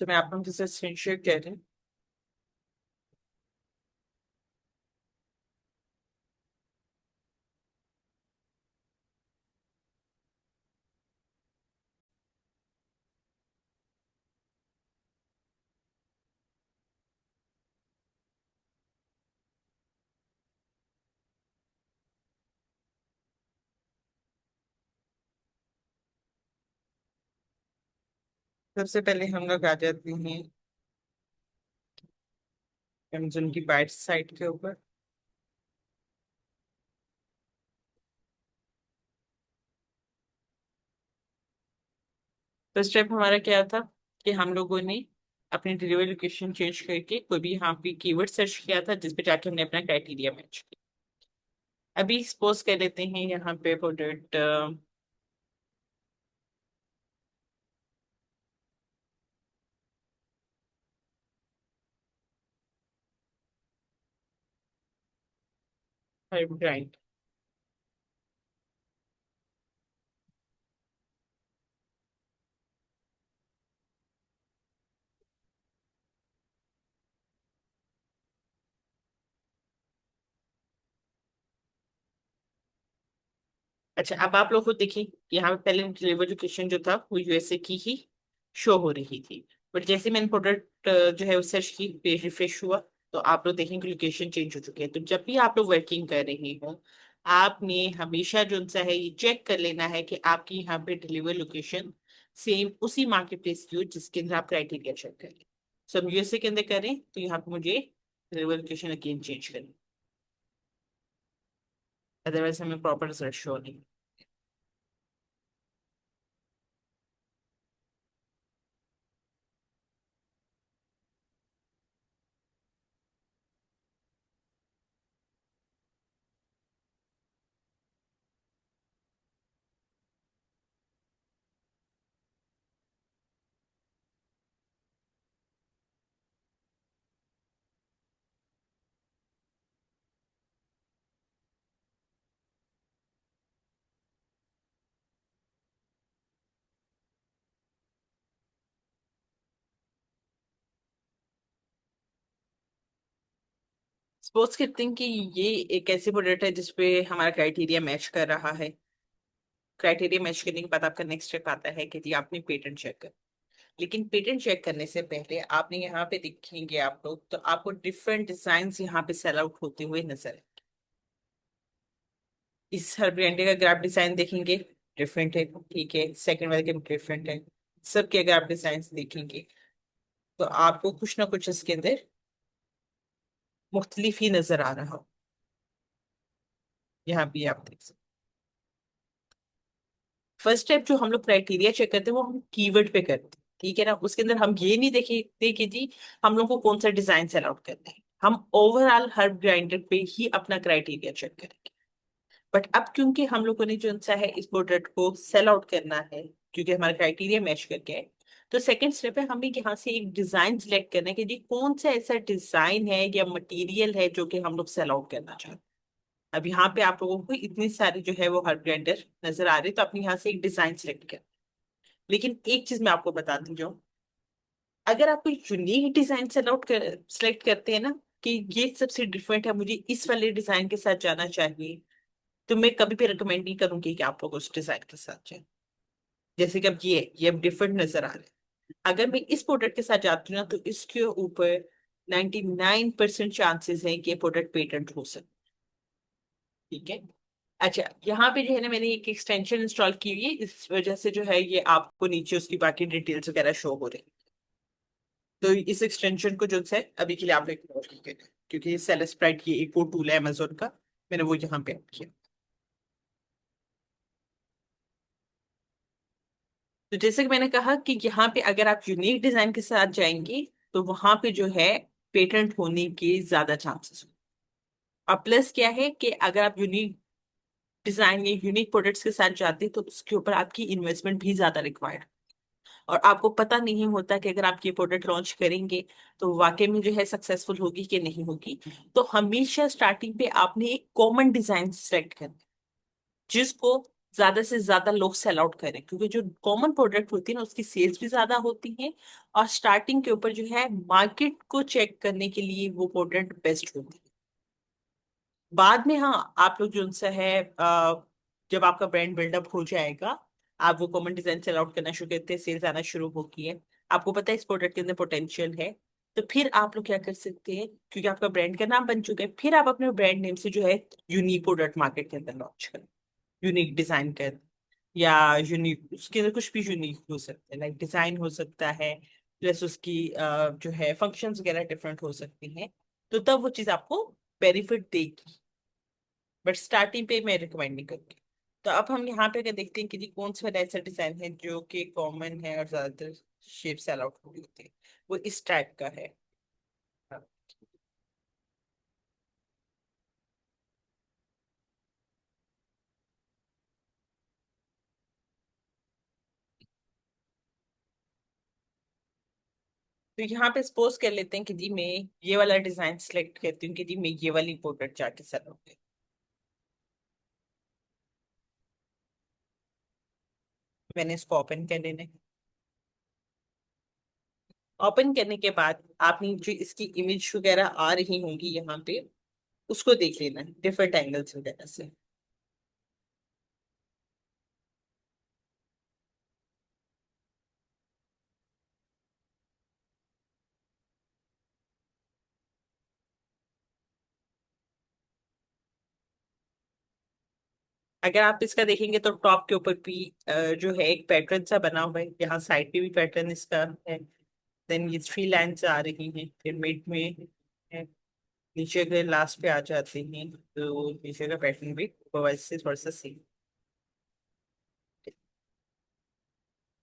तो मैं आप लोगों से स्क्रीन शेयर कर रही हूँ। सबसे पहले हम लोग आ जाते हैं अमेजन की बाइट साइट के ऊपर। फर्स्ट स्टेप हमारा क्या था कि हम लोगों ने अपनी डिलीवरी लोकेशन चेंज करके कोई भी यहाँ पे कीवर्ड सर्च किया था, जिस पे जाके हमने अपना क्राइटेरिया मैच किया। अभी सपोज कर लेते हैं यहाँ पे प्रोडक्ट ब्रांड। अच्छा, अब आप लोग खुद देखिए, यहाँ पे पहले डिलीवरी लोकेशन जो था वो यूएसए की ही शो हो रही थी। बट जैसे मैंने प्रोडक्ट जो है सर्च की, पेज रिफ्रेश हुआ, तो आप लोग देखेंगे लोकेशन चेंज हो चुकी है। तो जब भी आप लोग वर्किंग कर रहे हो, आपने हमेशा जो सा है ये चेक कर लेना है कि आपकी यहाँ पे डिलीवरी लोकेशन सेम उसी मार्केट प्लेस की हो जिसके अंदर आप क्राइटेरिया चेक करें। सो हम यूएसए के अंदर करें तो यहाँ पे मुझे डिलीवरी लोकेशन अगेन चेंज करें, अदरवाइज हमें प्रॉपर रिजल्ट शो नहीं। सपोज करते हैं कि ये एक ऐसी प्रोडक्ट है जिसपे हमारा क्राइटेरिया मैच कर रहा है। क्राइटेरिया मैच करने के बाद आपका नेक्स्ट स्टेप आता है कि जी आपने पेटेंट चेक कर। लेकिन पेटेंट चेक करने से पहले आपने यहाँ पे देखेंगे आप लोग, तो आपको डिफरेंट डिजाइन यहाँ पे सेल आउट होते हुए नजर आए। इस हर ब्रांड का अगर आप डिजाइन देखेंगे, डिफरेंट है, ठीक है। सेकंड वाले के डिफरेंट है। सबके अगर आप डिजाइन देखेंगे तो आपको कुछ ना कुछ इसके अंदर मुख्तलिफ ही नजर आ रहा हो। यहाँ भी आप देख सकते। फर्स्ट स्टेप जो हम लोग क्राइटेरिया चेक करते हैं वो हम कीवर्ड पे करते हैं, ठीक है ना। उसके अंदर हम ये नहीं देखते कि जी हम लोग को कौन सा डिजाइन सेल आउट करना है। हम ओवरऑल हर ग्राइंडर पे ही अपना क्राइटेरिया चेक करेंगे। बट अब क्योंकि हम लोगों ने जो सा है इस प्रोडक्ट को सेल आउट करना है, क्योंकि हमारा क्राइटेरिया मैच करके है, तो सेकंड स्टेप है हमें यहाँ से एक डिजाइन सिलेक्ट करना है कि जी कौन सा ऐसा डिजाइन है या मटेरियल है जो कि हम लोग सेल आउट करना चाहते हैं। अब यहाँ पे आप लोगों को इतनी सारी जो है वो हर ब्लेंडर नजर आ रही है, तो आपने यहाँ से एक डिजाइन सिलेक्ट किया। लेकिन एक चीज मैं आपको बता दूं, जो अगर आप कोई यूनिक डिजाइन सेलेक्ट करते हैं ना कि ये सबसे डिफरेंट है, मुझे इस वाले डिजाइन के साथ जाना चाहिए, तो मैं कभी भी रिकमेंड नहीं करूंगी कि आप लोग उस डिजाइन के साथ जाएं। जैसे कि अब ये अब डिफरेंट नजर आ रहा है। अगर मैं इस प्रोडक्ट के साथ जाती हूँ ना, तो इसके ऊपर 99% चांसेस है कि ये प्रोडक्ट पेटेंट हो सकता है, ठीक है। अच्छा, यहाँ पे जो है ना मैंने एक एक्सटेंशन इंस्टॉल की हुई है, इस वजह से जो है ये आपको नीचे उसकी बाकी डिटेल्स वगैरह शो हो रही है। तो इस एक्सटेंशन को जो है अभी के लिए आप इग्नोर कीजिए, क्योंकि सेल स्प्राइट ये एक वो टूल है अमेजोन का, मैंने वो यहाँ पे ऐड किया। तो जैसे कि मैंने कहा कि यहाँ पे अगर आप यूनिक डिजाइन के साथ जाएंगे तो वहां पे जो है पेटेंट होने के ज्यादा चांसेस। और प्लस क्या है कि अगर आप यूनिक डिजाइन या यूनिक प्रोडक्ट्स के साथ जाते हैं तो उसके ऊपर आपकी इन्वेस्टमेंट भी ज्यादा रिक्वायर्ड, और आपको पता नहीं होता कि अगर आप ये प्रोडक्ट लॉन्च करेंगे तो वाकई में जो है सक्सेसफुल होगी कि नहीं होगी। तो हमेशा स्टार्टिंग पे आपने एक कॉमन डिजाइन सेलेक्ट करना है, जिसको ज्यादा से ज्यादा लोग सेल आउट करें, क्योंकि जो कॉमन प्रोडक्ट होती है ना उसकी सेल्स भी ज्यादा होती है, और स्टार्टिंग के ऊपर जो है मार्केट को चेक करने के लिए वो प्रोडक्ट बेस्ट होती है। बाद में हाँ, आप लोग जो उनसे है जब आपका ब्रांड बिल्डअप हो जाएगा, आप वो कॉमन डिजाइन सेल आउट करना शुरू करते हैं, सेल्स आना शुरू होगी है, आपको पता है इस प्रोडक्ट के अंदर पोटेंशियल है, तो फिर आप लोग क्या कर सकते हैं, क्योंकि आपका ब्रांड का नाम बन चुका है, फिर आप अपने ब्रांड नेम से जो है यूनिक प्रोडक्ट मार्केट के अंदर लॉन्च करें, यूनिक डिजाइन कर, या यूनिक उसके अंदर कुछ भी यूनिक हो सकता है, लाइक डिजाइन हो सकता है, प्लस उसकी जो है फंक्शंस वगैरह डिफरेंट हो सकती हैं, तो तब वो चीज आपको बेनिफिट देगी, बट स्टार्टिंग पे मैं रिकमेंड नहीं करूंगी। तो अब हम यहाँ पे अगर देखते हैं कि जी कौन सा ऐसा डिजाइन है जो कि कॉमन है और ज्यादातर शेप से अलाउड होती है, वो इस टाइप का है। तो यहाँ पे सपोज कर लेते हैं कि जी मैं ये वाला डिजाइन सिलेक्ट करती हूँ कि जी मैं ये वाली प्रोडक्ट जाके सेल, मैंने इसको ओपन कर लेना है। ओपन करने के बाद आपने जो इसकी इमेज वगैरह आ रही होंगी यहाँ पे, उसको देख लेना है डिफरेंट एंगल्स वगैरह से। अगर आप इसका देखेंगे तो टॉप के ऊपर भी जो है एक पैटर्न सा बना हुआ है, यहाँ साइड पे भी पैटर्न इसका है, देन ये थ्री लाइन्स आ रही हैं, फिर मिड में है, नीचे के लास्ट पे आ जाते हैं, तो नीचे का पैटर्न भी ऊपर से थोड़ा सा सेम।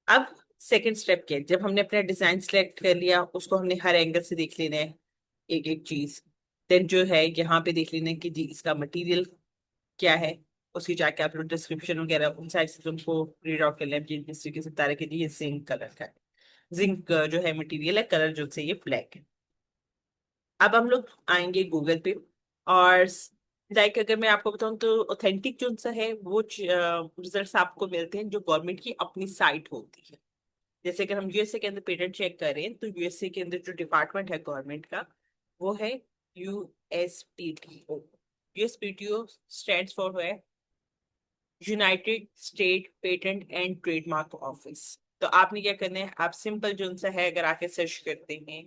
अब सेकंड स्टेप क्या है, जब हमने अपना डिजाइन सेलेक्ट कर लिया, उसको हमने हर एंगल से देख लेना है, एक एक चीज, देन जो है यहाँ पे देख लेना है कि जी इसका मटेरियल क्या है, उसकी जाके आप लोग डिस्क्रिप्शन वगैरह उन साइड से तुमको रीड आउट कर लें, जिस तरीके से बता रहे कि जी ये जिंक कलर का है, जिंक जो है मटेरियल है, कलर जो से ये ब्लैक है। अब हम लोग आएंगे गूगल पे, और लाइक अगर मैं आपको बताऊं तो ऑथेंटिक जो सा है वो रिजल्ट्स आपको मिलते हैं जो गवर्नमेंट की अपनी साइट होती है। जैसे अगर हम यूएसए के अंदर पेटेंट चेक करें, तो यूएसए के अंदर जो डिपार्टमेंट है गवर्नमेंट का, वो है यूएसपीटीओ। यूएसपीटीओ स्टैंड्स फॉर है United state patent and trademark office. तो आपने क्या करना है, आप सिंपल जो उनसा है अगर आके सर्च करते हैं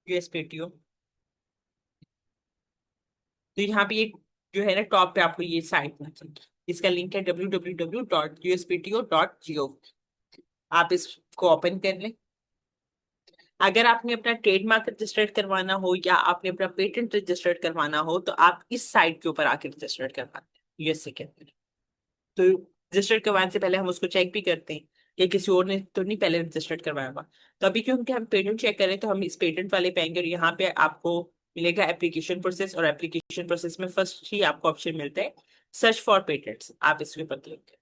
यूएसपीटीओ, तो यहाँ पे ये जो है ना टॉप पे आपको ये साइट मिलेगी, इसका लिंक है www.uspto.gov। आप इसको ओपन कर लें। अगर आपने अपना ट्रेडमार्क रजिस्टर्ड करवाना हो या आपने अपना पेटेंट रजिस्टर्ड करवाना हो, तो आप इस साइट के ऊपर आके रजिस्टर्ड करवाते हैं यूएसए के अंदर। तो रजिस्टर्ड करवाने से पहले हम उसको चेक भी करते हैं कि किसी और ने तो नहीं पहले रजिस्टर्ड करवाया होगा। तो अभी क्योंकि हम पेटेंट चेक करें, तो हम इस पेटेंट वाले पे आएंगे, और यहाँ पे आपको मिलेगा एप्लीकेशन प्रोसेस, और एप्लीकेशन प्रोसेस में फर्स्ट ही आपको ऑप्शन मिलता है सर्च फॉर पेटेंट्स, आप इसके ऊपर क्लिक करें।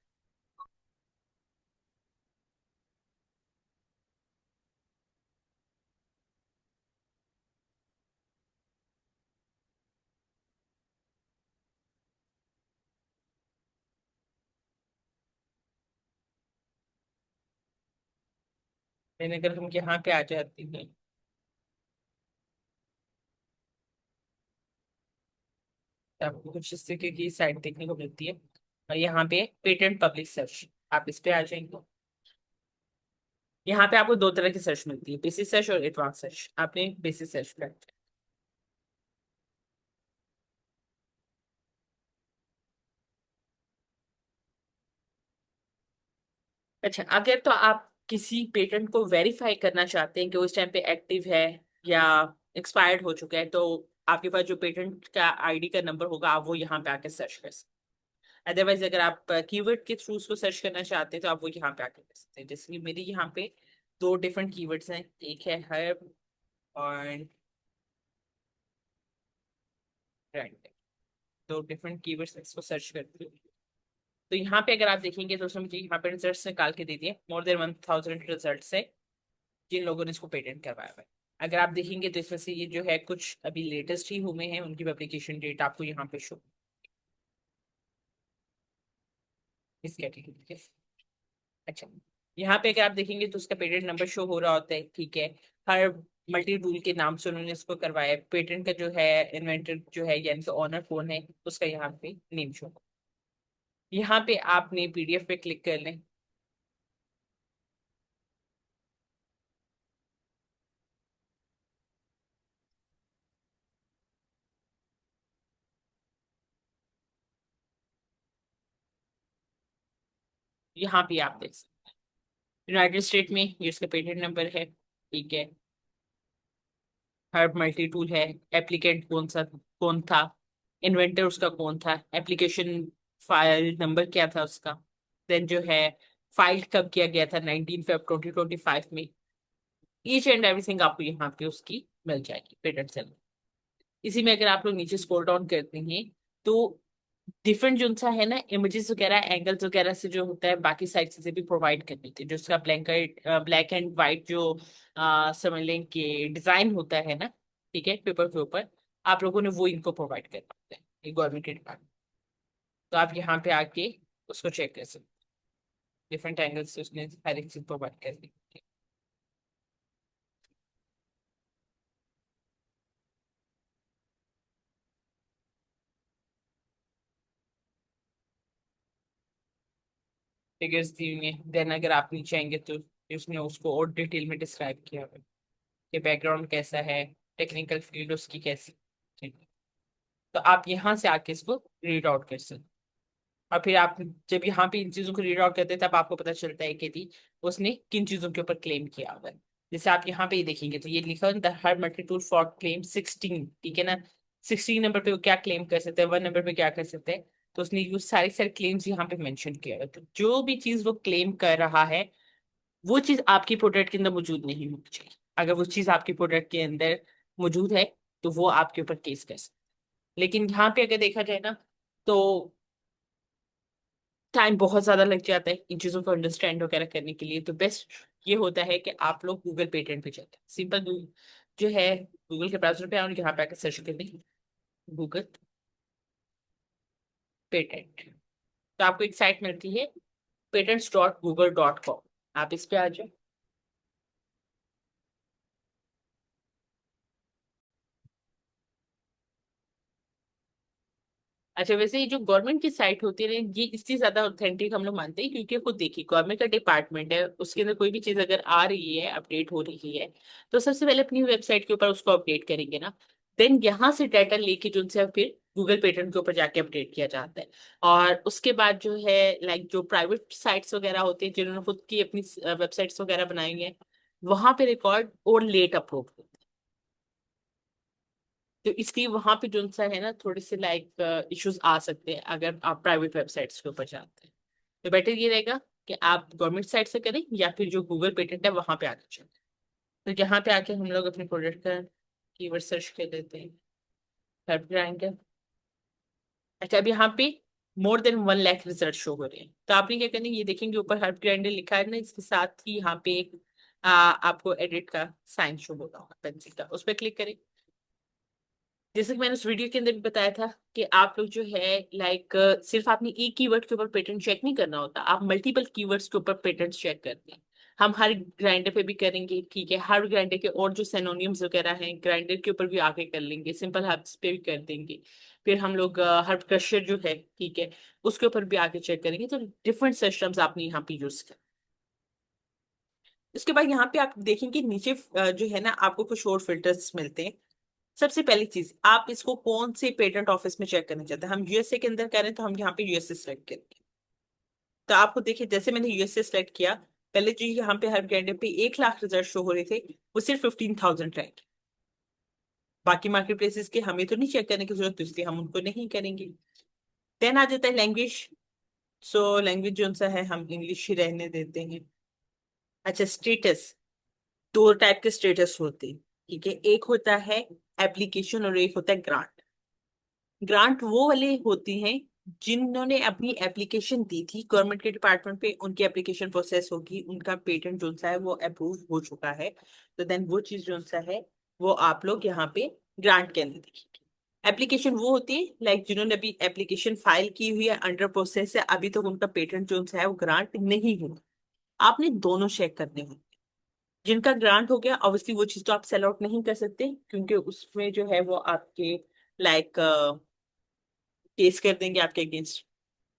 मैंने अगर हम यहाँ पे आ जाते हैं, तो आपको कुछ इस तरीके की साइट देखने को मिलती है, और यहाँ पे पेटेंट पब्लिक सर्च, आप इस पे आ जाएंगे। यहाँ पे आपको दो तरह की सर्च मिलती है, बेसिक सर्च और एडवांस सर्च, आपने बेसिक सर्च पे। अच्छा, अगर तो आप किसी पेटेंट को वेरीफाई करना चाहते हैं कि वो इस टाइम पे एक्टिव है या एक्सपायर्ड हो चुका है, तो आपके पास जो पेटेंट का आईडी का नंबर होगा, आप वो यहाँ पे आके सर्च कर सकते हैं। अदरवाइज अगर आप कीवर्ड के थ्रू उसको सर्च करना चाहते हैं, तो आप वो यहाँ पे आके कर सकते हैं। जैसे कि मेरे यहाँ पे दो डिफरेंट कीवर्ड्स हैं, एक है हर्ब और ब्रांड, दो डिफरेंट कीवर्ड्स इसको सर्च करते हैं। तो यहाँ पे अगर आप देखेंगे तो उसने मुझे यहाँ पे रिजल्ट निकाल के दे दिए, मोर देन 1000 रिजल्ट है जिन लोगों ने इसको पेटेंट करवाया हुआ है। अगर आप देखेंगे तो इसमें से ये जो है कुछ अभी लेटेस्ट ही हुए हैं, उनकी पब्लिकेशन डेट आपको यहाँ पे शो इस कैटेगरी के। अच्छा, यहाँ पे अगर आप देखेंगे तो उसका पेटेंट नंबर शो हो रहा होता है, ठीक है। हर मल्टी टूल के नाम से उन्होंने इसको करवाया है। पेटेंट का जो है इन्वेंटर जो है यानी कि ऑनर कौन है उसका यहाँ पे नेम शो। यहाँ पे आपने पीडीएफ पे क्लिक कर लें। यहाँ पे आप देख सकते हैं यूनाइटेड स्टेट में ये उसका पेटेंट नंबर है, ठीक है। हर मल्टी टूल है। एप्लीकेंट कौन था, इन्वेंटर उसका कौन था, एप्लीकेशन फाइल नंबर क्या था उसका, देन जो है फाइल कब किया गया था 19 फेब 2025 में। ईच एंड एवरीथिंग आपको यहाँ पे उसकी मिल जाएगी पेटेंट सेल। इसी में अगर आप लोग नीचे स्क्रॉल डाउन करते हैं तो डिफरेंट जो सा है ना इमेजेस वगैरह एंगल्स वगैरह से जो होता है बाकी सारी चीजें भी प्रोवाइड कर देते हैं। जो उसका ब्लैक एंड व्हाइट जो समझ लें कि डिजाइन होता है ना, ठीक है, पेपर के ऊपर आप लोगों ने वो इनको प्रोवाइड कर देते हैं, ये गवर्नमेंट के डिपार्टमेंट। तो आप यहाँ पे आके उसको चेक कर सकते हैं। डिफरेंट एंगल्स से उसने हर एक चीज प्रोवाइड कर दी। फिगर्स दी हुई हैं। देन अगर आप नीचे आएंगे तो उसने उसको और डिटेल में डिस्क्राइब किया हुआ है कि बैकग्राउंड कैसा है, टेक्निकल फील्ड उसकी कैसी, ठीक है। तो आप यहाँ से आके इसको रीड आउट कर सकते हैं। और फिर आप जब यहाँ पे इन चीजों को रीड आउट करते हैं तब आपको पता चलता है कि थी उसने किन चीजों के ऊपर क्लेम किया हुआ है। जैसे आप यहाँ पे ये देखेंगे तो ये लिखा है the her multitude for claim 16, ठीक है ना। 16 नंबर पे वो क्या क्लेम कर सकते हैं, 1 नंबर पे क्या कर सकते हैं। तो उसने ये सारे सारे क्लेम्स यहाँ पे मेंशन किया है। तो जो भी चीज वो क्लेम कर रहा है वो चीज आपकी प्रोडक्ट के अंदर मौजूद नहीं होनी चाहिए। अगर वो चीज आपकी प्रोडक्ट के अंदर मौजूद है तो वो आपके ऊपर केस कर सकते हैं। लेकिन यहाँ पे अगर देखा जाए ना तो टाइम बहुत ज्यादा लग जाता है इन चीजों को अंडरस्टैंड वगैरह करने के लिए। तो बेस्ट ये होता है कि आप लोग गूगल पेटेंट पे जाते हैं। सिंपल जो है गूगल के ब्राउजर पे आओ, यहाँ पे आकर सर्च कर दें गूगल पेटेंट। तो आपको एक साइट मिलती है patents.google.com। आप इस पे आ जाओ। अच्छा, वैसे ये जो गवर्नमेंट की साइट होती है ना, ये इसलिए ज्यादा ऑथेंटिक हम लोग मानते हैं क्योंकि खुद देखिए गवर्नमेंट का डिपार्टमेंट है, उसके अंदर कोई भी चीज अगर आ रही है अपडेट हो रही है तो सबसे पहले अपनी वेबसाइट के ऊपर उसको अपडेट करेंगे ना। देन यहाँ से डाटा लेके जो उनसे फिर गूगल पेटेंट के ऊपर जाके अपडेट किया जाता है। और उसके बाद जो है लाइक जो प्राइवेट साइट्स वगैरह होती है जिन्होंने खुद की अपनी वेबसाइट्स वगैरह बनाई है वहां पे रिकॉर्ड और लेट अपलोड होते हैं। तो इसलिए वहां पे जो सा है ना थोड़े से लाइक इश्यूज आ सकते हैं अगर आप प्राइवेट वेबसाइट्स के ऊपर जाते हैं। तो बेटर ये रहेगा कि आप गवर्नमेंट साइट से करें या फिर जो गूगल पेटेंट है वहां पे आके चलें। तो यहाँ पे आके हम लोग अपने प्रोडक्ट का कीवर्ड सर्च कर देते हैं, हेल्प ग्राइंडर। अच्छा, अब यहाँ पे more than 1 lakh result show हो रहे हैं। तो आपने क्या करना है, ये देखेंगे ऊपर हेल्प ग्राइंडर लिखा है ना, इसके साथ ही यहाँ पे एक आपको एडिट का साइन शो होगा पेंसिल का, उस पर क्लिक करें। जैसे कि मैंने उस वीडियो के अंदर भी बताया था कि आप लोग जो है लाइक सिर्फ आपने एक कीवर्ड के ऊपर पेटेंट चेक नहीं करना होता, आप मल्टीपल कीवर्ड्स के ऊपर पेटेंट चेक करते हैं। हम हर ग्राइंडर पे भी करेंगे, ठीक है। हर ग्राइंडर के और जो सिनोनिम्स वगैरह हैं ग्राइंडर के ऊपर भी आके कर लेंगे, सिंपल हर्ब्स पे भी कर देंगे। फिर हम लोग हर्ब क्रशर जो है, ठीक है, उसके ऊपर भी आके चेक करेंगे। तो डिफरेंट सिस्टम्स आपने यहाँ पे यूज कर। उसके बाद यहाँ पे आप देखेंगे नीचे जो है ना आपको कुछ और फिल्टर्स मिलते हैं। सबसे पहली चीज आप इसको कौन से पेटेंट ऑफिस में चेक करना चाहते हैं। हम यूएसए के अंदर करें तो हम यहाँ पे यूएसए सेलेक्ट करेंगे। तो आपको देखिए जैसे मैंने यूएसए सेलेक्ट किया, पहले जो यहाँ पे हर कैंडिडेट पे 1 लाख रिजल्ट शो हो रहे थे वो सिर्फ 15,000 रैंक। बाकी मार्केट प्लेसेस के हमें तो नहीं चेक करने की जरूरत, तो इसलिए हम उनको नहीं करेंगे। देन आ जाता है लैंग्वेज। सो लैंग्वेज जो सा है हम इंग्लिश ही रहने देते हैं। अच्छा, स्टेटस। दो टाइप के स्टेटस होते हैं, ठीक है। एक होता है एप्लीकेशन और एक होता है ग्रांट। ग्रांट वो वाले होती हैं जिन्होंने अपनी एप्लीकेशन दी थी गवर्नमेंट के डिपार्टमेंट पे, उनकी एप्लीकेशन प्रोसेस होगी, उनका पेटेंट जो सा है वो अप्रूव हो चुका है, तो देन वो चीज जो सा है वो आप लोग यहाँ पे ग्रांट के अंदर देखिए। एप्लीकेशन वो होती है लाइक जिन्होंने अभी एप्लीकेशन फाइल की हुई है, अंडर प्रोसेस है, अभी तक उनका पेटेंट जो सा है वो ग्रांट नहीं हुआ। आपने दोनों चेक करने होंगे। जिनका ग्रांट हो गया ऑब्वियसली वो चीज तो आप सेल आउट नहीं कर सकते, क्योंकि उसमें जो है वो आपके लाइक केस कर देंगे आपके अगेंस्ट।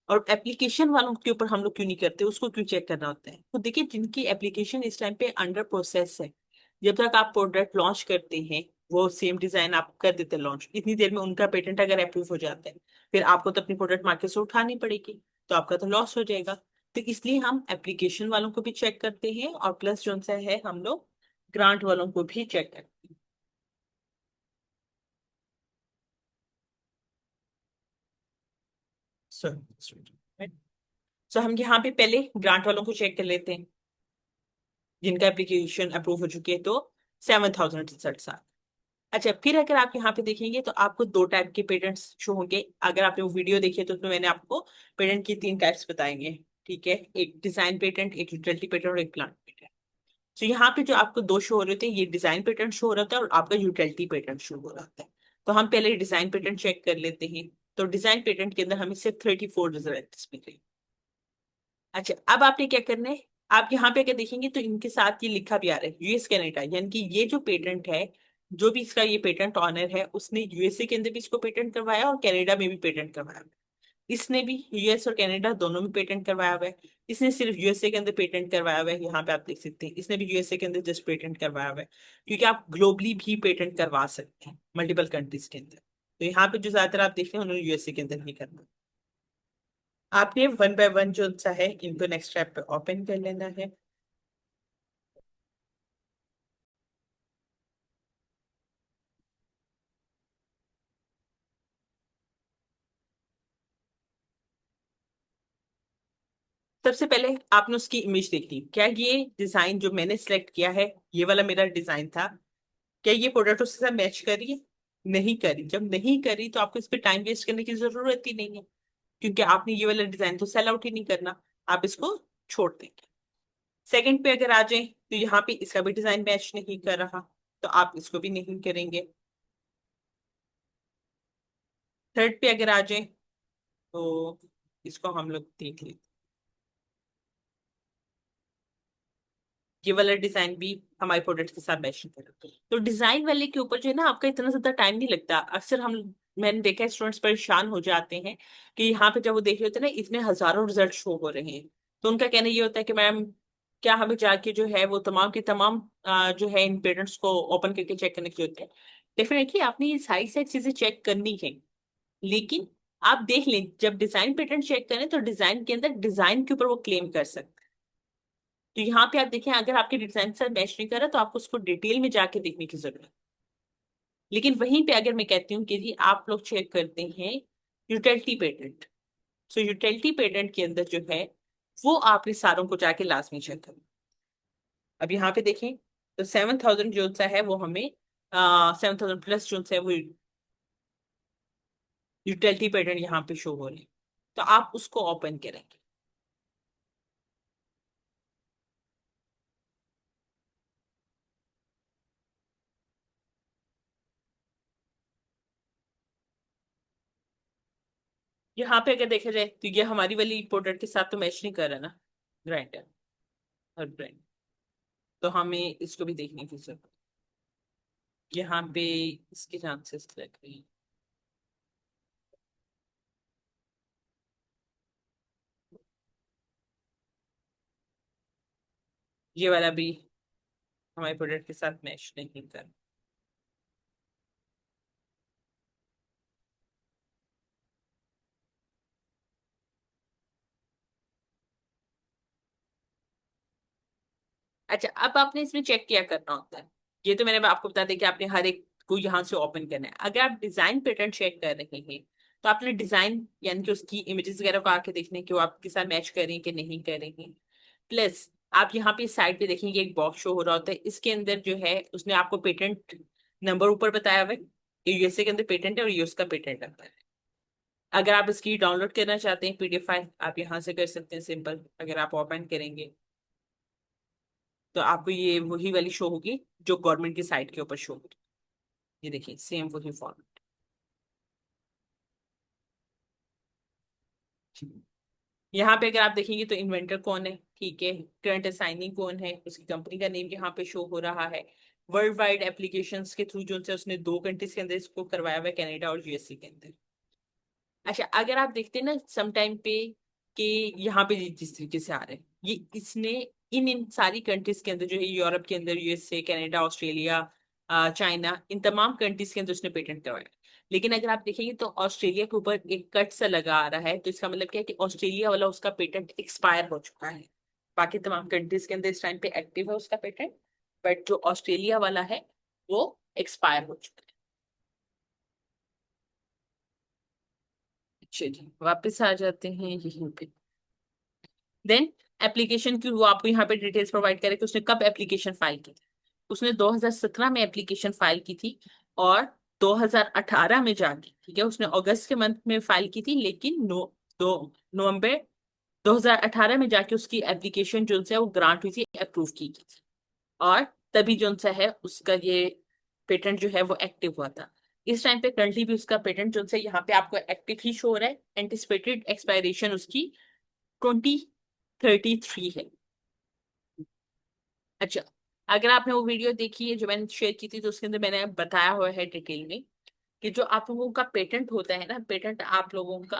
और एप्लीकेशन वालों के ऊपर हम लोग क्यों नहीं करते, उसको क्यों चेक करना होता है? तो देखिए जिनकी एप्लीकेशन इस टाइम पे अंडर प्रोसेस है, जब तक आप प्रोडक्ट लॉन्च करते हैं वो सेम डिजाइन आप कर देते हैं लॉन्च, इतनी देर में उनका पेटेंट अगर अप्रूव हो जाता है, फिर आपको तो अपनी प्रोडक्ट मार्केट से उठानी पड़ेगी, तो आपका तो लॉस हो जाएगा। तो इसलिए हम एप्लीकेशन वालों को भी चेक करते हैं, और प्लस जो सा है हम लोग ग्रांट वालों को भी चेक करते हैं। सो सो हम यहाँ पे पहले ग्रांट वालों को चेक कर लेते हैं, जिनका एप्लीकेशन अप्रूव हो चुकी है, तो 7,067। अच्छा, फिर अगर आप यहाँ पे देखेंगे तो आपको दो टाइप के पेटेंट्स शो होंगे। अगर आपने वो वीडियो देखी है तो उसमें मैंने आपको पेटेंट की तीन टाइप्स बताएंगे। ठीक है, एक डिजाइन पेटेंट, एक यूटिलिटी पेटेंट और एक प्लांट पेटेंट। तो यहाँ पे जो आपको दो शो हो रहे थे, ये डिजाइन पेटेंट शो हो रहा था और आपका यूटिलिटी पेटेंट शो हो रहा था। तो हम पहले डिजाइन पेटेंट चेक कर लेते हैं। तो डिजाइन पेटेंट के अंदर हमें सिर्फ 34 रिजल्ट मिले। अच्छा, अब आपने क्या करना है, आप यहाँ पे अगर देखेंगे तो इनके साथ ये लिखा भी आ रहा है यूएस कनाडा, यानी कि ये जो पेटेंट है, जो भी इसका ये पेटेंट ऑनर है उसने यूएसए के अंदर भी इसको पेटेंट करवाया और कनाडा में भी पेटेंट करवाया हुआ है। इसने भी यूएस और कनाडा दोनों में पेटेंट करवाया हुआ है। इसने सिर्फ यूएसए के अंदर पेटेंट करवाया हुआ है, यहाँ पे आप देख सकते हैं इसने भी यूएसए के अंदर जस्ट पेटेंट करवाया हुआ है, क्योंकि आप ग्लोबली भी पेटेंट करवा सकते हैं मल्टीपल कंट्रीज के अंदर। तो यहाँ पे जो ज्यादातर आप देख रहे हैं उन्होंने यूएसए के अंदर ही करना। आपने वन बाय वन जो सा है इनको नेक्स्ट ऐप पे ओपन कर लेना है। सबसे पहले आपने उसकी इमेज देखनी, क्या ये डिजाइन जो मैंने सिलेक्ट किया है, ये वाला मेरा डिजाइन था, क्या ये प्रोडक्ट उसके साथ मैच करी है? नहीं करी। जब नहीं करी तो आपको इस पे टाइम वेस्ट करने की जरूरत ही नहीं है, क्योंकि आपने ये वाला डिजाइन तो सेल आउट ही नहीं करना, आप इसको छोड़ देंगे। सेकंड पे अगर आ जाए तो यहाँ पे इसका भी डिजाइन मैच नहीं कर रहा, तो आप इसको भी नहीं करेंगे। थर्ड पे अगर आ जाए तो इसको हम लोग देख लेते। ये वाला डिजाइन भी हमारे प्रोडक्ट के साथ मैच नहीं करेगा। तो डिजाइन वाले के ऊपर जो है ना आपका इतना ज्यादा टाइम नहीं लगता। अक्सर हम मैंने देखा है स्टूडेंट्स परेशान हो जाते हैं कि यहाँ पे जब वो देख रहे होते हैं ना इतने हजारों रिजल्ट शो हो रहे हैं, तो उनका कहना ये होता है कि मैम क्या हमें जाके जो है वो तमाम के तमाम जो है इन पेरेंट्स को ओपन करके चेक करने की होते हैं। डेफिनेटली आपने ये सारी सारी चीजें चेक करनी है, लेकिन आप देख लें जब डिजाइन पेटेंट चेक करें तो डिजाइन के अंदर डिजाइन के ऊपर वो क्लेम कर सकते हैं। तो यहाँ पे आप देखें अगर आपके डिजाइन से मैच नहीं कर रहा तो आपको उसको डिटेल में जाके देखने की जरूरत है। लेकिन वहीं पे अगर मैं कहती हूँ कि जी आप लोग चेक करते हैं यूटिलिटी पेटेंट, सो यूटिलिटी पेटेंट के अंदर जो है वो आपने सारों को जाके लाजमी चेक करना। अब यहाँ पे देखें तो 7,000 जो सा है वो हमें 7,000 प्लस जो सा है वो यूटिलिटी पेटेंट यहाँ पे शो हो रही है, तो आप उसको ओपन करेंगे। यहाँ पे अगर देखा जाए तो ये हमारी वाली प्रोडक्ट के साथ तो मैच नहीं कर रहा ना, ग्राइंडर और ब्रांड, तो हमें इसको भी देखने की जरूरत है। यहाँ पे इसके चांसेस लग रही हैं। ये वाला भी हमारे प्रोडक्ट के साथ मैच नहीं कर। अच्छा, अब आपने इसमें चेक किया करना होता है। ये तो मैंने आपको बता दिया कि आपने हर एक को यहाँ से ओपन करना है। अगर आप डिजाइन पैटर्न चेक कर रहे हैं तो आपने डिजाइन यानी कि उसकी इमेजेस वगैरह को आके देखने कि वो आपके साथ मैच कर रही है कि नहीं कर रही है। प्लस आप यहाँ पे साइड पे देखेंगे एक बॉक्स शो हो रहा होता है, इसके अंदर जो है उसने आपको पेटेंट नंबर ऊपर बताया हुआ है कि यूएसए के अंदर पेटेंट है और यूएस का पेटेंट नंबर है। अगर आप इसकी डाउनलोड करना चाहते हैं पीडीएफ फाइल, आप यहाँ से कर सकते हैं सिंपल। अगर आप ओपन करेंगे तो आपको ये वही वाली शो होगी जो गवर्नमेंट की साइट के ऊपर शो होगी। ये देखिए सेम वही फॉर्म। यहाँ पे अगर आप देखेंगे तो इन्वेंटर कौन है, ठीक है, करंट असाइनिंग कौन है, उसकी कंपनी का नेम यहाँ पे शो हो रहा है। वर्ल्ड वाइड एप्लीकेशंस के थ्रू जो से उसने 2 कंट्रीज के अंदर इसको करवाया हुआ है, कनाडा और यूएसए के अंदर। अच्छा, अगर आप देखते हैं ना सम टाइम पे कि यहाँ पे जिस तरीके से आ रहे हैं, ये इसने इन सारी कंट्रीज के अंदर जो है, यूरोप के अंदर, यूएसए, कनाडा, ऑस्ट्रेलिया, चाइना, इन तमाम कंट्रीज के अंदर उसने पेटेंट करवाया। लेकिन अगर आप देखेंगे तो ऑस्ट्रेलिया के ऊपर एक कट सा लगा आ रहा है, तो इसका मतलब क्या है कि ऑस्ट्रेलिया वाला उसका पेटेंट एक्सपायर हो चुका है। बाकी तमाम कंट्रीज के अंदर इस टाइम पे एक्टिव है उसका पेटेंट, बट जो ऑस्ट्रेलिया वाला है वो एक्सपायर हो चुका है। चलिए वापस आ जाते हैं यहीं पे। देन एप्लीकेशन की वो आपको यहाँ पे डिटेल्स प्रोवाइड करे कि उसने कब एप्लीकेशन फाइल की थी। उसने 2017 में एप्लीकेशन फाइल की थी, और 2018 में जाके, ठीक है, उसने अगस्त के मंथ में फाइल की थी, लेकिन दो नवंबर 2018 में जाके उसकी एप्लीकेशन जो है वो ग्रांट हुई थी, अप्रूव की गई थी। और तभी जो सा है उसका ये पेटेंट जो है वो एक्टिव हुआ था। इस टाइम पे करंटली भी उसका पेटेंट जो है यहाँ पे आपको एक्टिव ही शो हो रहा है। एंटिसिपेटेड एक्सपायरेशन उसकी 2033 है। अच्छा, अगर आपने वो वीडियो देखी है जो मैंने शेयर की थी, तो उसके अंदर मैंने बताया हुआ है डिटेल में कि जो आप लोगों का पेटेंट होता है ना, पेटेंट आप लोगों का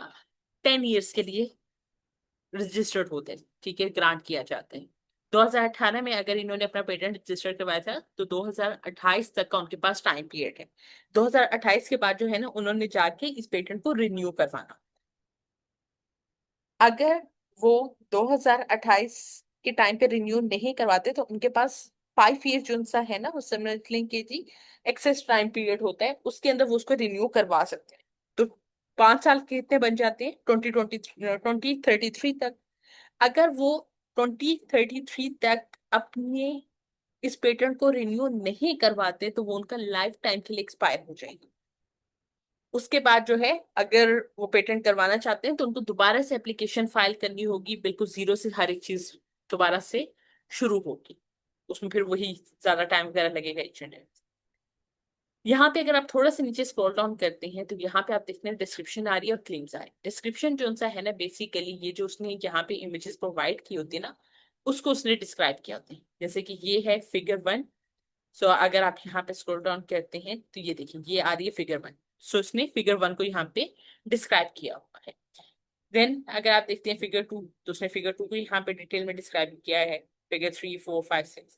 10 ईयर्स के लिए रजिस्टर्ड होते हैं, ठीक है, ग्रांट किया जाता है। 2018 में अगर इन्होंने अपना पेटेंट रजिस्टर करवाया था तो 2028 तक का उनके पास टाइम पीरियड है। 2028 के बाद जो है ना, उन्होंने जाके इस पेटेंट को रिन्यू करवाना। अगर वो 2028 के टाइम पे रिन्यू नहीं करवाते तो उनके पास 5 ईयर जो सा है ना, वो समझ के जी एक्सेस टाइम पीरियड होता है, उसके अंदर वो उसको रिन्यू करवा सकते हैं। तो 5 साल कितने बन जाते हैं, 2033 तक। अगर वो 2033 तक अपने इस पेटेंट को रिन्यू नहीं करवाते तो वो उनका लाइफ टाइम के लिए एक्सपायर हो जाएगी। उसके बाद जो है, अगर वो पेटेंट करवाना चाहते हैं तो उनको दोबारा से एप्लीकेशन फाइल करनी होगी, बिल्कुल जीरो से हर एक चीज दोबारा से शुरू होगी। उसमें फिर वही ज्यादा टाइम वगैरह लगेगा each and every। यहाँ पे अगर आप थोड़ा सा नीचे स्क्रॉल डाउन करते हैं तो यहाँ पे आप देखते हैं डिस्क्रिप्शन आ रही है और क्लेम्स आ रही है। डिस्क्रिप्शन जो सा है ना, बेसिकली ये जो उसने यहाँ पे इमेजेस प्रोवाइड की होती है ना, उसको उसने डिस्क्राइब किया होता है। जैसे कि ये है फिगर 1। सो अगर आप यहाँ पे स्क्रॉल डाउन करते हैं तो ये देखिए ये आ रही है फिगर 1। सो उसने फिगर 1 को यहाँ पे डिस्क्राइब किया हुआ है। देन अगर आप देखते हैं फिगर 2, तो उसने फिगर 2 को यहाँ पे डिटेल में डिस्क्राइब किया है। फिगर 3, 4, 5, 6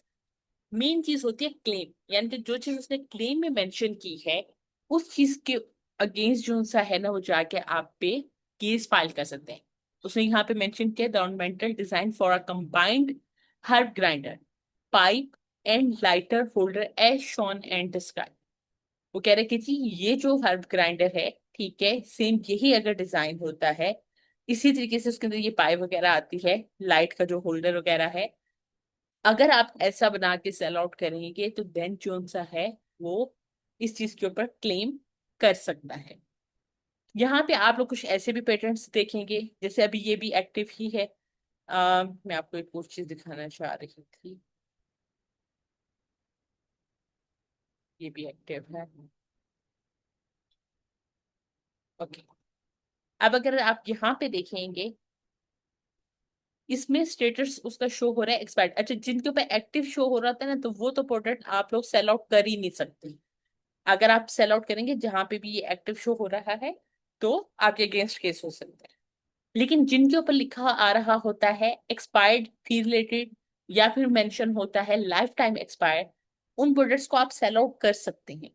मेन चीज होती है क्लेम, यानी कि जो चीज उसने क्लेम में मेंशन की है, उस चीज के अगेंस्ट जो सा है ना, वो जाके आप पे केस फाइल कर सकते हैं। उसने यहाँ पे मेंशन किया the ornamental design for a combined herb grinder pipe and lighter holder as shown and describe. वो कह रहे कि जी ये जो हर्ब ग्राइंडर है, ठीक है, सेम यही अगर डिजाइन होता है, इसी तरीके से उसके अंदर ये पाइप वगैरह आती है, लाइट का जो होल्डर वगैरह है, अगर आप ऐसा बना के सेल आउट करेंगे तो देन जोन सा है वो इस चीज के ऊपर क्लेम कर सकता है। यहाँ पे आप लोग कुछ ऐसे भी पेटेंट्स देखेंगे, जैसे अभी ये भी एक्टिव ही है। मैं आपको एक और चीज दिखाना चाह रही थी, ये भी एक्टिव है। ओके, अब अगर आप यहाँ पे देखेंगे, इसमें स्टेटस उसका शो हो रहा है एक्सपायर्ड। अच्छा, जिनके ऊपर एक्टिव शो हो रहा था ना, तो वो तो प्रोडक्ट आप लोग सेल आउट कर ही नहीं सकते। अगर आप सेल आउट करेंगे जहां पे भी ये एक्टिव शो हो रहा है, तो आपके अगेंस्ट केस हो सकता है। लेकिन जिनके ऊपर लिखा आ रहा होता है एक्सपायर्ड फी रिलेटेड, या फिर मेंशन होता है लाइफ टाइम एक्सपायर्ड, उन प्रोडक्ट्स को आप सेल आउट कर सकते हैं,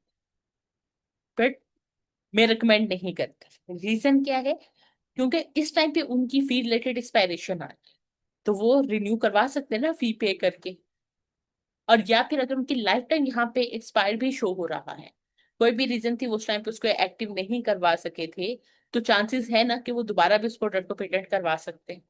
बट मैं रिकमेंड नहीं करती। रीजन क्या है, क्योंकि इस टाइम पे उनकी फी रिलेटेड एक्सपायरेशन आ रही है, तो वो रिन्यू करवा सकते हैं ना फी पे करके। और या फिर अगर उनकी लाइफ टाइम यहाँ पे एक्सपायर भी शो हो रहा है, कोई भी रीजन थी वो उस टाइम पे उसको एक्टिव नहीं करवा सके थे, तो चांसेस है ना कि वो दोबारा भी उस प्रोडक्ट को पेटेंट करवा सकते हैं।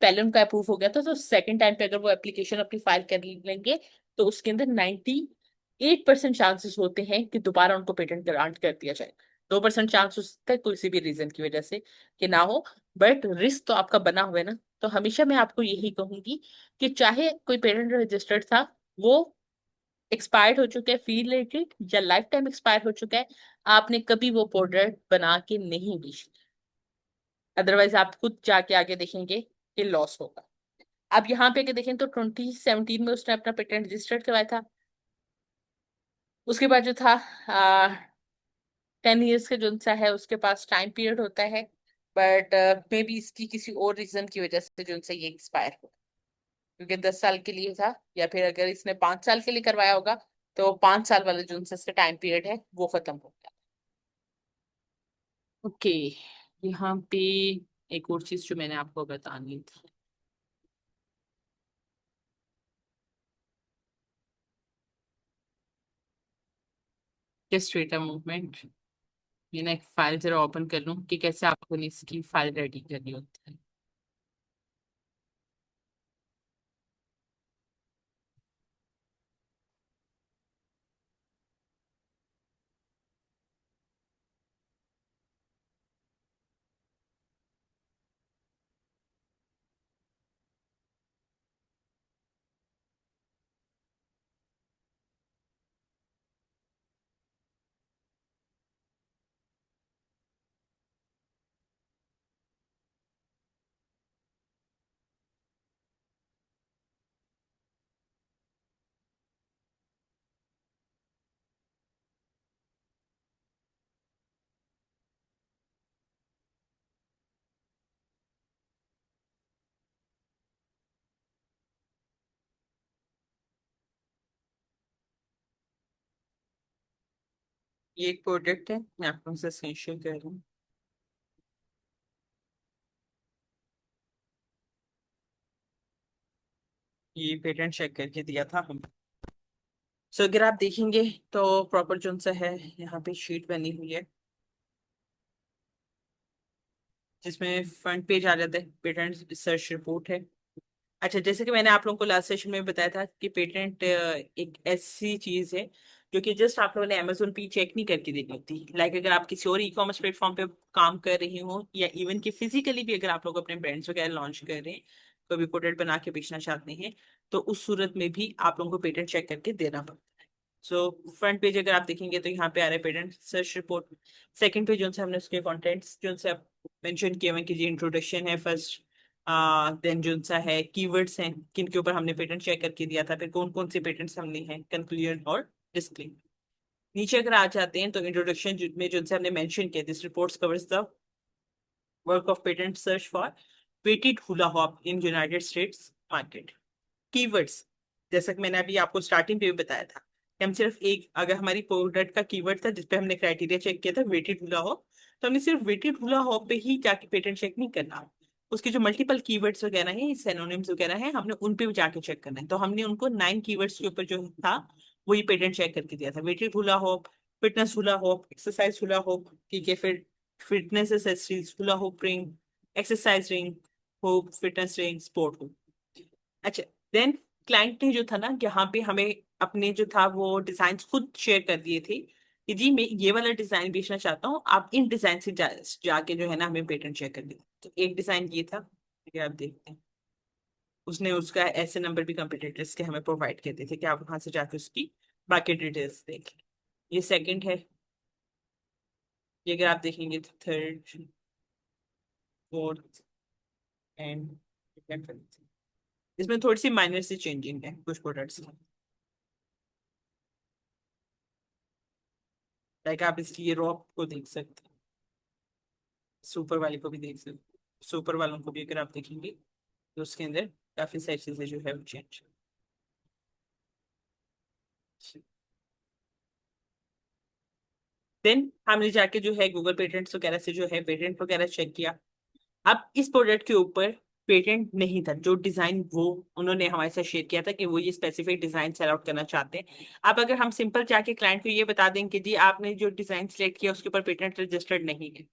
पहले उनका अप्रूव हो गया था, तो सेकंड टाइम पे अगर वो एप्लीकेशन अपनी फाइल कर लेंगे, तो उसके अंदर 98% चांसेस होते हैं कि दोबारा उनको पेटेंट ग्रांट कर दिया जाए। 2% चांस हो सकता है किसी भी रीजन की वजह से कि ना हो, बट रिस्क तो आपका बना हुआ है ना। तो हमेशा मैं आपको यही कहूंगी कि चाहे कोई पेटेंट रजिस्टर्ड था, वो एक्सपायर्ड हो चुका है फी रिलेटेड या लाइफ टाइम एक्सपायर हो चुका है, आपने कभी वो प्रोडक्ट बना के नहीं बेची, अदरवाइज आप खुद जाके आगे देखेंगे कि लॉस होगा। अब यहाँ पे अगर देखें तो 2017 में उसने अपना पेटेंट रजिस्टर्ड करवाया था। उसके बाद जो था 10 ईयर्स का जो सा है उसके पास टाइम पीरियड होता है, बट मे बी इसकी किसी और रीजन की वजह से जो सा ये एक्सपायर हो, क्योंकि 10 साल के लिए था, या फिर अगर इसने 5 साल के लिए करवाया होगा तो 5 साल वाला जो सा इसका टाइम पीरियड है वो खत्म हो गया। ओके, यहाँ पे एक और चीज जो मैंने आपको बतानी थी, जस्ट वेट अ मूवमेंट। मैं ना एक फाइल जरा ओपन कर लूँ कि कैसे आपको इसकी फाइल रेडी करनी होती है। ये एक प्रोडक्ट है, मैं आपको उनसे शेयर कर रही हूँ। ये पेटेंट चेक करके दिया था हम। सो अगर आप देखेंगे तो प्रॉपर जो सा है यहाँ पे शीट बनी हुई है, जिसमें फ्रंट पेज आ जाता है, पेटेंट रिसर्च रिपोर्ट है। अच्छा, जैसे कि मैंने आप लोगों को लास्ट सेशन में बताया था कि पेटेंट एक ऐसी चीज है जो कि जस्ट आप लोगों ने अमेजोन पे चेक नहीं करके देनी होती। लाइक अगर आप किसी और ई कॉमर्स प्लेटफॉर्म पे काम कर रही हो, या इवन कि फिजिकली भी अगर आप लोग अपने ब्रांड्स वगैरह लॉन्च कर रहे हैं, कोई भी प्रोडक्ट बना के बेचना चाहते हैं, तो उस सूरत में भी आप लोगों को पेटेंट चेक करके देना पड़ता है। सो फ्रंट पेज अगर आप देखेंगे तो यहाँ पे आ रहा है patent search report. Second page जो से हमने उसके कंटेंट्स जो से मेंशन किए हुए हैं कि जी इंट्रोडक्शन है फर्स्ट, देन जो सा है कीवर्ड्स हैं किन के ऊपर हमने पेटेंट चेक करके दिया था, फिर कौन कौन से पेटेंट्स हमने हैं, कंक्लूजन और डिस्क्लेम। नीचे अगर आ जाते हैं तो इंट्रोडक्शन में जो से हमने मेंशन किया, this reports covers the work of patent search for patent hula hop in United states market. Keywords, जैसा कि मैंने अभी आपको स्टार्टिंग पे भी बताया था कि हम सिर्फ एक, अगर हमारी प्रोडक्ट का कीवर्ड था जिसपे हमने क्राइटेरिया चेक किया था वेटेड हुला हो, तो हमने सिर्फ वेटेड हुला हो पे ही जाके पेटेंट चेक नहीं करना। उसके जो मल्टीपल कीवर्ड्स वगैरह हैं, सिनोनिम्स वगैरह हैं, हमने उन पे भी जाके चेक करना है। तो हमने उनको 9 कीवर्ड्स के ऊपर जो था वही पेटेंट चेक करके दिया था। Weighted hula hoop, fitness hula hoop, exercise hula hoop, ठीक है, फिर fitness accessories, hula hoop ring, exercise ring, hoop fitness ring, sport hoop. अच्छा, देन क्लाइंट ने जो था ना यहाँ पे हमें अपने जो था वो डिजाइन खुद शेयर कर दिए थे कि जी मैं ये वाला डिजाइन बेचना चाहता हूँ, आप इन डिजाइन से जाके जो है ना हमें पेटेंट शेयर कर दिया। तो एक डिजाइन ये था, ये आप देखते हैं, उसने उसका ऐसे नंबर भी कंपटीटर्स के हमें प्रोवाइड करते थे कि आप वहां से जाके उसकी बाकी डिटेल्स देख। ये सेकंड है, ये अगर आप देखेंगे तो थर्ड, फोर्थ एंड फिफ्थ, इसमें थोड़ी सी माइनर सी चेंजिंग है कुछ प्रोडक्ट्स। लाइक आप इसकी ये रॉक को देख सकते हैं, सुपर वाले को भी देख सकते हैं, सुपर वालों को भी अगर आप देखेंगे तो उसके अंदर काफी सारी चीजें जो है वो चेंज। देन हमने जाके जो है गूगल पेटेंट्स वगैरह से जो है पेटेंट वगैरह चेक किया। अब इस प्रोडक्ट के ऊपर पेटेंट नहीं था, जो डिजाइन वो उन्होंने हमारे साथ शेयर किया था कि वो ये स्पेसिफिक डिजाइन सेल आउट करना चाहते हैं। अब अगर हम सिंपल जाके क्लाइंट को ये बता दें कि जी आपने जो डिजाइन सिलेक्ट किया उसके ऊपर पेटेंट रजिस्टर्ड नहीं है,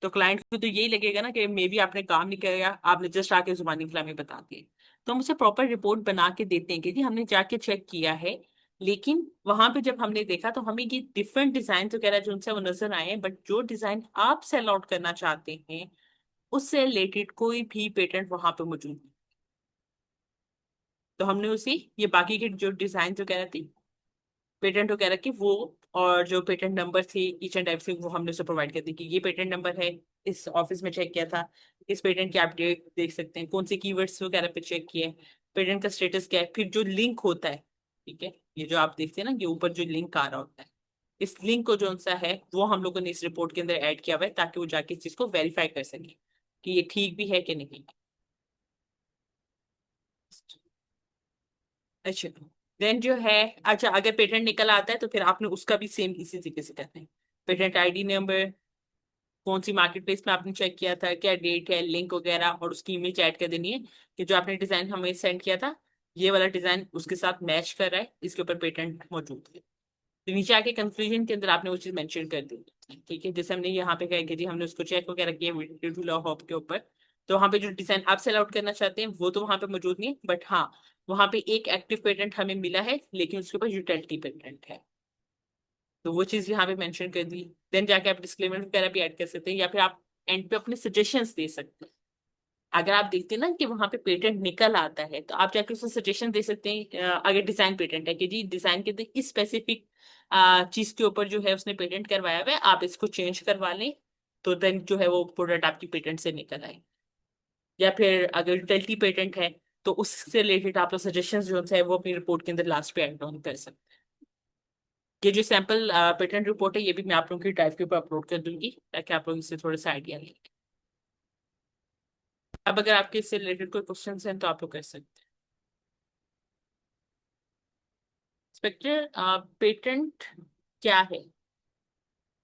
तो क्लाइंट को तो यही लगेगा ना कि मे बी आपने काम नहीं किया, आपने जस्ट आके जुबानी कलामी बता दी। तो हम उसे प्रॉपर रिपोर्ट बना के देते हैं कि जी हमने जाके चेक किया है, लेकिन वहां पे जब हमने देखा तो हमें ये डिफरेंट डिजाइन वगैरह जो उनसे वो नजर आए हैं, बट जो डिजाइन आप सेल आउट करना चाहते हैं उससे रिलेटेड कोई भी पेटेंट वहां पे मौजूद नहीं। तो हमने उसी ये बाकी के जो डिजाइन वगैरह थी पेटेंट वगैरह की वो, और जो पेटेंट नंबर थी ईच एंड एवरीथिंग, वो हमने उसे प्रोवाइड कर दी कि ये पेटेंट नंबर है। इस ऑफिस में चेक किया था, इस पेटेंट की आप डेट देख सकते हैं, कौन से कीवर्ड्स वगैरह पे चेक किए, पेटेंट का स्टेटस क्या है, फिर जो लिंक होता है, ठीक है, ये जो आप देखते हैं ना, ये ऊपर जो लिंक आ रहा होता है, इस लिंक को जो सा है वो हम लोगों ने इस रिपोर्ट के अंदर ऐड किया हुआ है ताकि वो जाके इस चीज को वेरीफाई कर सके कि ये ठीक भी है कि नहीं। अच्छा, देन जो है, अच्छा अगर पेटेंट निकल आता है तो फिर आपने उसका भी सेम इसी तरीके से करना है। पेटेंट आईडी नंबर, कौन सी मार्केट प्लेस में आपने चेक किया था, क्या डेट है, लिंक वगैरह, और उसकी इमेज ऐड कर देनी है कि जो आपने डिजाइन हमें सेंड किया था ये वाला डिजाइन उसके साथ मैच कर रहा है, इसके ऊपर पेटेंट मौजूद है। तो नीचे आके कंक्लूजन के अंदर आपने वो चीज मेंशन कर दी, ठीक है, जैसे हमने यहाँ पे कहा कि जी हमने उसको चेक वगैरह किया ड्यू लॉ हॉप के ऊपर। तो वहाँ पे जो डिजाइन आप सेल आउट करना चाहते हैं वो तो वहाँ पे मौजूद नहीं है, बट हाँ वहाँ पे एक एक्टिव पेटेंट हमें मिला है लेकिन उसके ऊपर यूटिलिटी पेटेंट है, तो वो चीज यहाँ पे मेंशन कर दी। देन जाके आप डिस्क्लेमर वगैरह भी ऐड कर सकते हैं, या फिर आप एंड पे अपने सजेशंस दे सकते हैं। अगर आप देखते हैं ना कि वहां पे पेटेंट निकल आता है तो आप जाके उसको सजेशन दे सकते हैं, अगर डिजाइन पेटेंट है कि जी डिजाइन के अंदर इस स्पेसिफिक चीज के ऊपर जो है उसने पेटेंट करवाया हुआ है, आप इसको चेंज करवा लें, तो देन जो है वो प्रोडक्ट आपकी पेटेंट से निकल आए। या फिर अगर यूटिलिटी पेटेंट है तो उससे रिलेटेड आप लोग सजेशंस जो है वो अपनी रिपोर्ट के अंदर लास्ट पे ऐड ऑन कर सकते हैं। ये जो सैम्पल पेटेंट रिपोर्ट है ये भी मैं आप लोगों की ड्राइव के ऊपर अपलोड कर दूंगी ताकि आप लोग इससे थोड़ा सा आइडिया लें। अब अगर आपके इससे रिलेटेड कोई क्वेश्चन हैं तो आप लोग कर सकते हैं। इंस्पेक्टर, पेटेंट क्या है?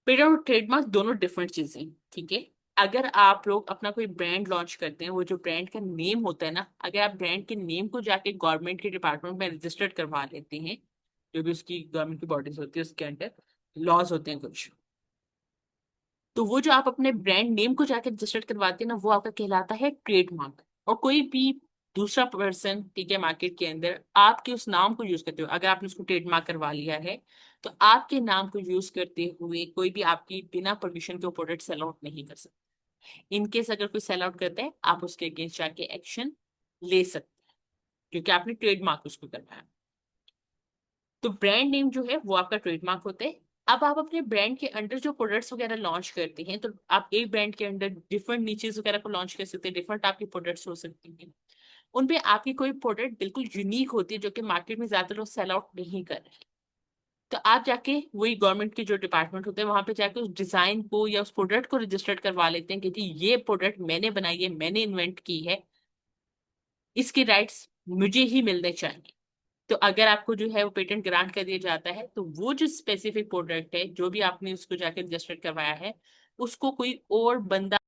पेटेंट और ट्रेडमार्क दोनों डिफरेंट चीजें हैं, ठीक है। अगर आप लोग अपना कोई ब्रांड लॉन्च करते हैं, वो जो ब्रांड का नेम होता है ना, अगर आप ब्रांड के नेम को जाके गवर्नमेंट के डिपार्टमेंट में रजिस्टर्ड करवा लेते हैं, जो भी उसकी गवर्नमेंट की बॉडीज होती है उसके अंडर लॉज होते हैं कुछ, तो वो जो आप अपने ब्रांड नेम को जाके रजिस्टर्ड करवाते हैं ना वो आपका कहलाता है ट्रेडमार्क। और कोई भी दूसरा पर्सन, ठीक है, मार्केट के अंदर आपके उस नाम को यूज करते हुए अगर आपने उसको ट्रेडमार्क करवा लिया है तो आपके नाम को यूज करते हुए कोई भी आपकी बिना परमिशन के प्रोडक्ट सेल आउट नहीं कर सकता। इनकेस अगर कोई सेल आउट करता है आप उसके अगेंस्ट जाके एक्शन ले सकते हैं क्योंकि आपने ट्रेडमार्क उसको करवाया। तो ब्रांड नेम जो है वो आपका ट्रेडमार्क होता है। अब आप अपने ब्रांड के अंडर जो प्रोडक्ट्स वगैरह लॉन्च करते हैं तो आप एक ब्रांड के अंडर डिफरेंट नीचेस वगैरह को लॉन्च कर सकते हैं, डिफरेंट आपकी प्रोडक्ट्स हो सकती हैं। उनपे आपकी कोई प्रोडक्ट बिल्कुल यूनिक होती है जो कि मार्केट में ज्यादा लोग सेल आउट नहीं कर रहे, तो आप जाके वही गवर्नमेंट के जो डिपार्टमेंट होते हैं वहां पे जाके उस डिजाइन को या उस प्रोडक्ट को रजिस्टर्ड करवा लेते हैं कि जी ये प्रोडक्ट मैंने बनाई है, मैंने इन्वेंट की है, इसके राइट्स मुझे ही मिलने चाहिए। तो अगर आपको जो है वो पेटेंट ग्रांट कर दिया जाता है तो वो जो स्पेसिफिक प्रोडक्ट है जो भी आपने उसको जाकर रजिस्टर्ड करवाया है उसको कोई और बंदा